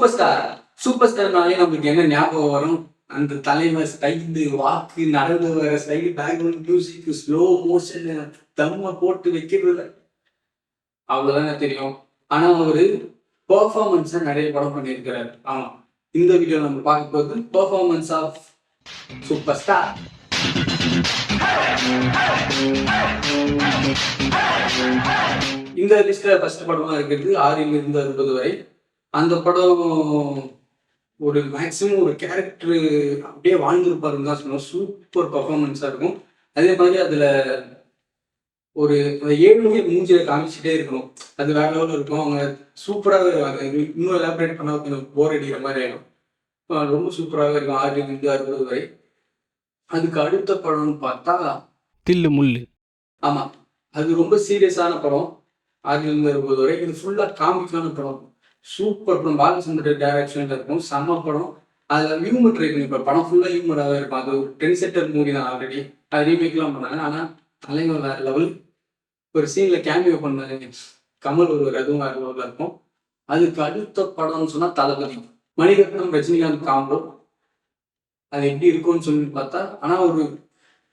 Super star. Super ஸ்டார்னாலே நமக்கு என்ன ஞாபகம் வரும்? அந்த தலைவர் ஸ்டைலு, வாக்கு, நடந்து வர style, background music, slow motion, தம்ம போட்டு வைக்கிறது அவ்வளவுதாங்க தெரியும். ஆனா அவரு பெர்ஃபார்மன்ஸா நிறைய படம் பண்ணியிருக்கிறாரு. ஆமா, இந்த வீடியோ நம்ம பார்க்க போது பெர்ஃபார்மன்ஸ் ஆஃப் சூப்பர் ஸ்டார். இந்த லிஸ்ட்ல ஃபர்ஸ்ட் படமா இருக்கிறது 6 இருந்து 60 வரை. அந்த படம் ஒரு மேக்ஸிமம் ஒரு கேரக்டர் அப்படியே வாழ்ந்துருப்பாருன்னு தான் சொல்லணும். சூப்பர் பர்ஃபார்மன்ஸா இருக்கும். அதே மாதிரி அதுல ஒரு 7 மூஞ்சில காமிச்சுட்டே இருக்கணும். அது வேற லெவலில் இருக்கும். அவங்க சூப்பராக இன்னும் எலாபரேட் பண்ணா கொஞ்சம் போர் அடிக்கிற மாதிரி ஆயிடும். ரொம்ப சூப்பராக இருக்கும் 6 இருந்து 60 வரை. அதுக்கு அடுத்த படம்னு பார்த்தா தில்லு முள்ளு. ஆமா, அது ரொம்ப சீரியஸான படம். 6 இருந்து 60 வரை. இது ஃபுல்லா காமிக்கான படம். சூப்பர் படம். பாலச்சந்திர டைரக்ஷன்ல இருக்கும். செம்ம படம். அதுல ஹியூமர் ட்ரை பண்ணி படம் ஃபுல்லா ஹியூமராகவே இருக்கும். அது ஒரு 10 செட்டர் மூவி தான். ஆல்ரெடி அது ரீமேக்லாம் பண்ணாங்க. ஆனா தலைவர் வேற லெவல். ஒரு சீன்ல கேமியோ பண்ண கமல் ஒருவர், அதுவும் வேற லெவலில் இருக்கும். அதுக்கு அடுத்த படம்னு சொன்னா தளபதி. மணிரத்னம் ரஜினிகாந்த் காம்போ. அது எப்படி இருக்கும்னு சொல்லி பார்த்தா, ஆனா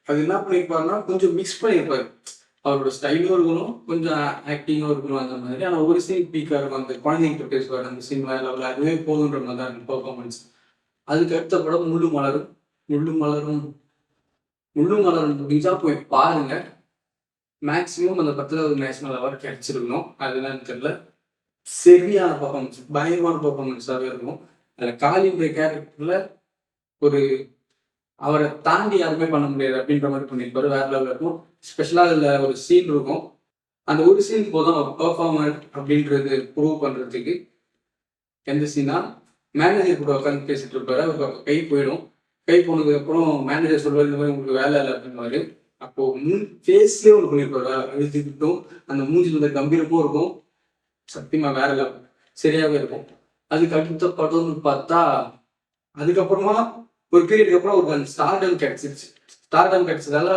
அது என்ன பண்ணியிருப்பாருன்னா கொஞ்சம் மிக்ஸ் பண்ணியிருப்பாரு. அவரோட ஸ்டைலும் இருக்கணும், கொஞ்சம் ஆக்டிங்கும் இருக்கணும் அந்த மாதிரி. ஆனால் ஒரு சீன் பீக்காக இருக்கும். அந்த குழந்தைங்கிட்ட பேசுவார், அந்த சீன் வேற லெவலில், அதுவே போதுன்ற மாதிரி தான் இருக்கும் பர்ஃபார்மன்ஸ். அதுக்கு அடுத்த படம் முள்ளு மலரும். முள்ளு மலரும் முள்ளு மலரும் முடிஞ்சா போய் பாருங்க. மேக்ஸிமம் அந்த படத்தில் ஒரு நேஷனல் அவார்டு கிடைச்சிருக்கணும். அதுதான் தெரியல. சரியான பர்ஃபார்மன்ஸ், பயங்கரமான பர்ஃபார்மன்ஸாகவே இருக்கும். அதில் காளின்ற கேரக்டர்ல ஒரு அவரை தாண்டி யாருமே பண்ண முடியாது அப்படின்ற மாதிரி பண்ணியிருப்பாரு. வேற லெவலில் இருக்கும். ஸ்பெஷலாக அதில் ஒரு சீன் இருக்கும். அந்த ஒரு சீன் போதும் அவர் பெர்ஃபார்மர் அப்படின்றது ப்ரூவ் பண்ணுறதுக்கு. எந்த சீனா, மேனேஜர் கூட உட்காந்து பேசிட்டு இருப்பாரு. அவருக்கு கை போயிடும். கை போனதுக்கப்புறம் மேனேஜர் சொல்வார், இந்த மாதிரி உங்களுக்கு வேலை இல்லை அப்படின்வாரு. அப்போ ஃபேஸ்லேயே ஒன்று பண்ணியிருப்பாரு. அழுதுகிட்டும் அந்த மூஞ்சில் இருந்த கம்பீரமும் இருக்கும். சத்தியமா வேற லெவல், சரியாகவே இருக்கும். அதுக்கு அடுத்த படம்னு பார்த்தா, அதுக்கப்புறமா ஒரு பீரியடுக்கு அப்புறம் அவருக்கு அந்த ஸ்டார்டம் கிடைச்சிருச்சு. ஸ்டார்டம் கிடைச்சதால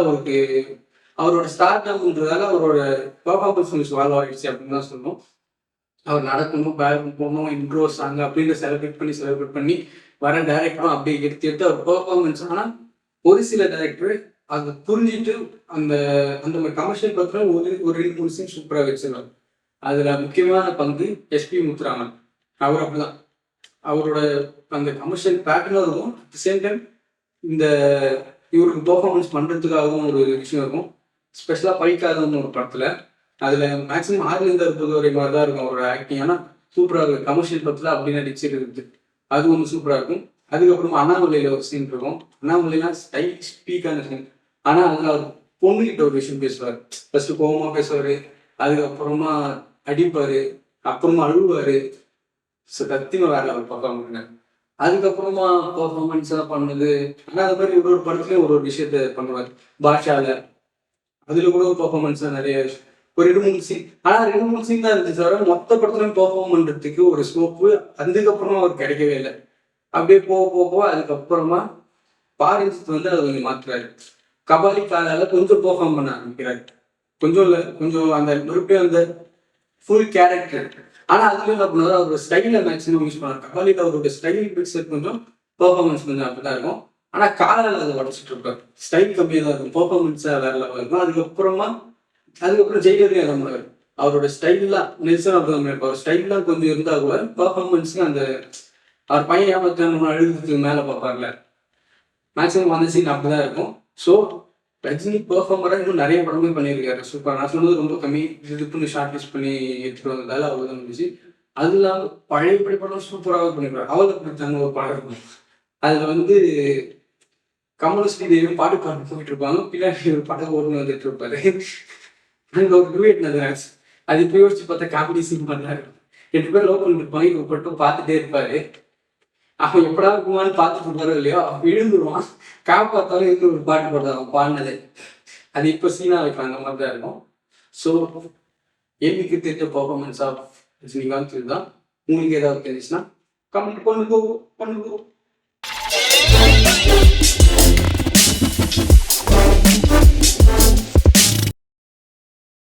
அவரோட ஸ்டார்டம்ன்றதால அவரோட பெர்ஃபார்மன்ஸ் கொஞ்சம் வால்வ் ஆகிடுச்சு அப்படின்னு தான் சொல்லணும். அவர் நடக்கணும், பேலன்ஸ் போகணும், இன்ட்ரோ சாங் அப்படின்னு செலிப்ரேட் பண்ணி வர டைரக்டரும் அப்படியே எடுத்து அவர் பெர்ஃபார்மன்ஸ். ஆனால் ஒரு சில டைரக்டர் அதை புரிஞ்சுட்டு அந்த அந்த மாதிரி கமர்ஷியல் பத்திரம் ஒரு 2-3 சீன் சூப்பராக வச்சிருவார். அதுல முக்கியமான பங்கு எஸ்பி முத்துராமன். அவர் அப்படிதான். அவரோட அந்த கமர்ஷியல் பேட்டர்னும் இருக்கும். அட் தி சேம் டைம் இந்த இவருக்கு பெர்ஃபார்மன்ஸ் பண்றதுக்காகவும் ஒரு விஷயம் இருக்கும். ஸ்பெஷலா பைக்காதவங்க ஒரு படத்துல, அதுல மேக்ஸிமம் 6 இருந்து 60 வரை மாதிரி தான் இருக்கும் அவரோட ஆக்டிங். ஆனா சூப்பரா இருக்கும். கமர்ஷியல் படத்துல அப்படி நடிச்சிருக்கு. அது ஒன்று சூப்பரா இருக்கும். அதுக்கப்புறமா அண்ணாமலையில ஒரு சீன் இருக்கும். அண்ணாமலைலாம் ஸ்டைல் ஸ்பீக்கான சீன். ஆனா அதுல அவர் பொண்ணுகிட்ட ஒரு விஷயம் பேசுவார். ஃபர்ஸ்ட் கோவமா பேசுவாரு, அதுக்கப்புறமா அடிப்பாரு, அப்புறமா அழுவாரு. சத்தியமா வேற லெவல் பர்ஃபார்மன்ஸ். அதுக்கப்புறமா பர்ஃபார்மன்ஸ் எல்லாம் பண்ணது. ஆனா அது மாதிரி ஒரு படத்துலயும் ஒரு விஷயத்த பண்ணுவார். பாஷால அதுல கூட பர்ஃபார்மன்ஸ் நிறைய ஒரு 2-3 சீன். ஆனா 2-3 சீன் தான் இருந்துச்சு தவிர மொத்த படத்துலயும் பெர்ஃபார்ம் பண்றதுக்கு ஒரு ஸ்கோப்பு அதுக்கப்புறமா அவருக்கு கிடைக்கவே இல்லை. அப்படியே போக அதுக்கப்புறமா பாரஞ்சித் வந்து அதை கொஞ்சம் மாத்துறாரு. கபாலி காலால கொஞ்சம் பெர்ஃபார்ம் பண்ண ஆரம்பிக்கிறாரு. கொஞ்சம் இல்லை, கொஞ்சம் அந்த மறுபடியும் அந்த ஃபுல் கேரக்டர். ஆனா அதுலயும் என்ன பண்ணுவாரு, அவரோட ஸ்டைல மேக்ஸிமம் யூஸ் பண்ணாரு. கபாலிக்கு அவரோட ஸ்டைல் பிக்சர் கொஞ்சம் பெர்ஃபார்மன்ஸ் கொஞ்சம் அப்படிதான் இருக்கும். ஆனா காலால அதை உடச்சிட்டு இருப்பாரு. ஸ்டைல் கம்மியாக தான் இருக்கும், பெர்ஃபார்மன்ஸ் வேற லெவல் இருக்கும். அதுக்கப்புறம் ஜெயிலரையும் அதை பண்ணுவாரு. அவரோட ஸ்டைல்லாம் நெல்சன் அப்படிதான் இருப்பார். ஸ்டைல்லாம் கொஞ்சம் இருந்தா கூட பெர்ஃபார்மன்ஸ் அந்த அவர் பையன் ஏமாத்தான அழுகிறதுக்கு மேல பார்ப்பார்ல, மேக்ஸிமம் அந்த சீன் அப்படிதான் இருக்கும். ஸோ ரஜினி பெர்ஃபார்மரா இன்னும் நிறைய படமே பண்ணியிருக்காரு. சூப்பர். நான் சொன்னது ரொம்ப கம்மி. இது பண்ணி ஷார்ட் லிஸ்ட் பண்ணி எடுத்துட்டு வந்ததால அவ்வளோதான் இருந்துச்சு. அது இல்லாமல் பழைய படம் சூப்பராகவே பண்ணிருக்காரு. அவளை பிடிச்சாங்க ஒரு படம் இருக்கும். அதுல வந்து கமல் ஸ்ரீதேவி பாட்டு போயிட்டு இருப்பாங்க. பின்னாடி ஒரு படம் ஓடுன்னு வந்துட்டு இருப்பாரு. அங்க ஒரு டூயட் நடந்தாச்சு. அது இப்போ யோசிச்சு பார்த்தா காமெடி சீன் பண்ணாரு. 2 பேர் லவ் பண்ணிட்டு இருப்பாங்க. இவர் மட்டும் பார்த்துட்டே இருப்பாரு. அவன் எப்படா இருக்குமான்னு பார்த்துட்டு இருப்பாரோ இல்லையோ, அவன் விழுந்துருவான். காப்பாத்தாலும் இருந்து ஒரு பாட்டு போடுறான் அவன் பாடினது. அது இப்போ சீனா வைக்கலாம், அந்த மாதிரி தான் இருக்கும். ஸோ எனக்கு தெரிஞ்ச பர்ஃபார்மன்ஸ் ஆஃப் ரஜினிகாந்த் இதுதான். உங்களுக்கு ஏதாவது தெரிஞ்சுன்னா கமெண்ட் பண்ணுங்க.